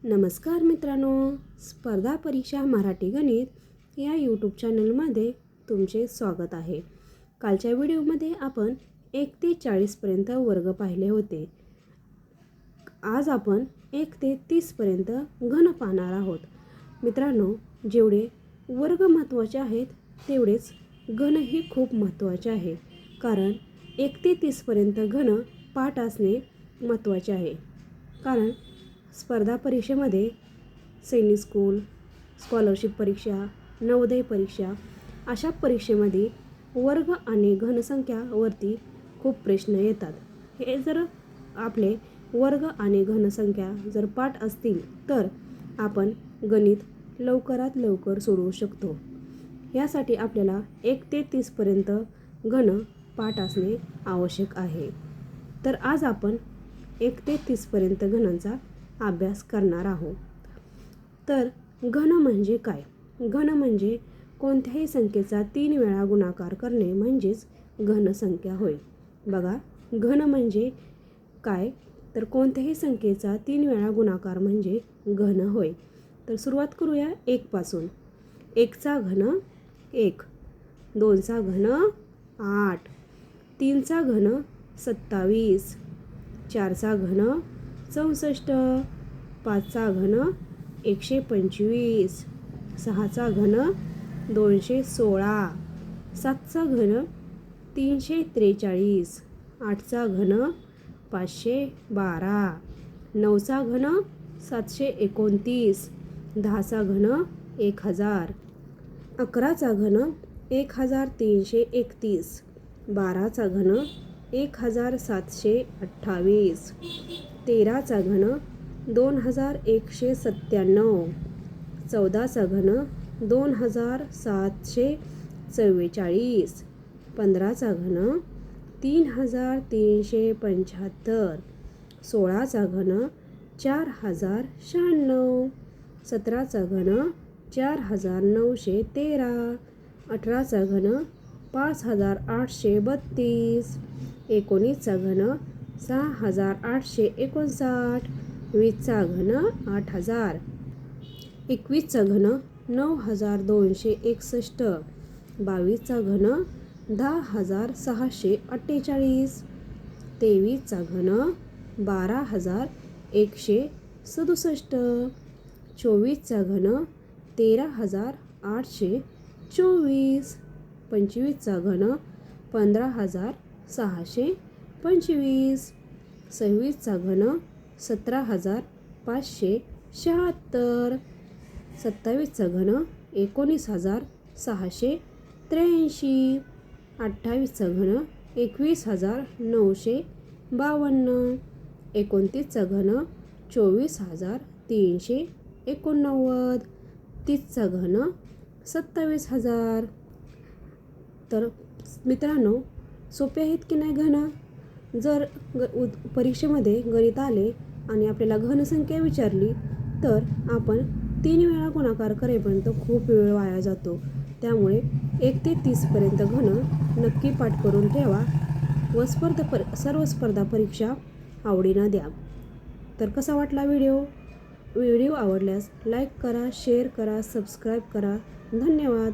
नमस्कार मित्रांनो, स्पर्धा परीक्षा मराठी गणित या यूट्यूब चॅनलमध्ये तुमचे स्वागत आहे। कालच्या व्हिडिओमध्ये आपण 1 ते 40 पर्यंत वर्ग पाहिले होते। आज आपण 1 ते 30 पर्यंत घन पाहणार आहोत। मित्रांनो, जेवढे वर्ग महत्त्वाचे आहेत तेवढेच घन ही खूप महत्त्वाचे आहे, कारण 1 ते 30 पर्यंत घन पाठ असणे महत्त्वाचे आहे। कारण स्पर्धा परीक्षेमध्ये सैनिक स्कूल, स्कॉलरशिप परीक्षा, नवोदय परीक्षा अशा परीक्षेमध्ये वर्ग आणि घनसंख्यावरती खूप प्रश्न येतात। हे जर आपले वर्ग आणि घनसंख्या जर पाठ असतील तर आपण गणित लवकरात लवकर सोडवू शकतो। यासाठी आपल्याला 1 ते 30 पर्यंत घन पाठ असणे आवश्यक आहे। तर आज आपण 1 ते 30 पर्यंत घनांचा अभ्यास करणार आहोत। तर घन म्हणजे काय? घन म्हणजे कोणत्याही संख्येचा 3 वेळा गुणाकार करणे म्हणजेच घनसंख्या होय। बघा, घन म्हणजे काय? तर कोणत्याही संख्येचा 3 वेळा गुणाकार म्हणजे घन होय। तर सुरुवात करूया 1 पासून। 1 चा घन 1, 2 चा घन 8, 3 चा घन 27, 4 चा घन 64, 5 चा घन 125, 6 चा घन 216, 7 चा घन 343, 8 चा घन 512, 9 चा घन 729, 10 चा घन 1000, 11 चा घन 1331, 12 चा घन 1728, 13 चा घन 2197, 14 चा घन 2744, 15 चा घन 3375, 16 चा घन 4096, 17 चा घन 4913, 18 चा घन 5832, 19 चा घन 6859, 20 चा घन 8000, 21 चा घन 9261, 22 चा घन 10648, 23 चा घन 12167, 24 चा घन 13824, 25 चा घन 15625, 26 चा घन 17576, 27 चा घन 19683, 28 चा घन 21952, 29 चा घन 24389, 30 चा घन 27000। तर मित्रांनो, सोपे आहेत की नाही घन? जर परीक्षेमध्ये गणित आले आणि आपल्याला घनसंख्या विचारली तर आपण 3 वेळा गुणाकार करेपर्यंत खूप वेळ वाया जातो। त्यामुळे 1 ते 30 पर्यंत घन नक्की पाठ करून ठेवा व सर्व स्पर्धा परीक्षा आवडीनं द्या। तर कसा वाटला व्हिडिओ आवडल्यास लाईक करा, शेअर करा, सबस्क्राईब करा। धन्यवाद।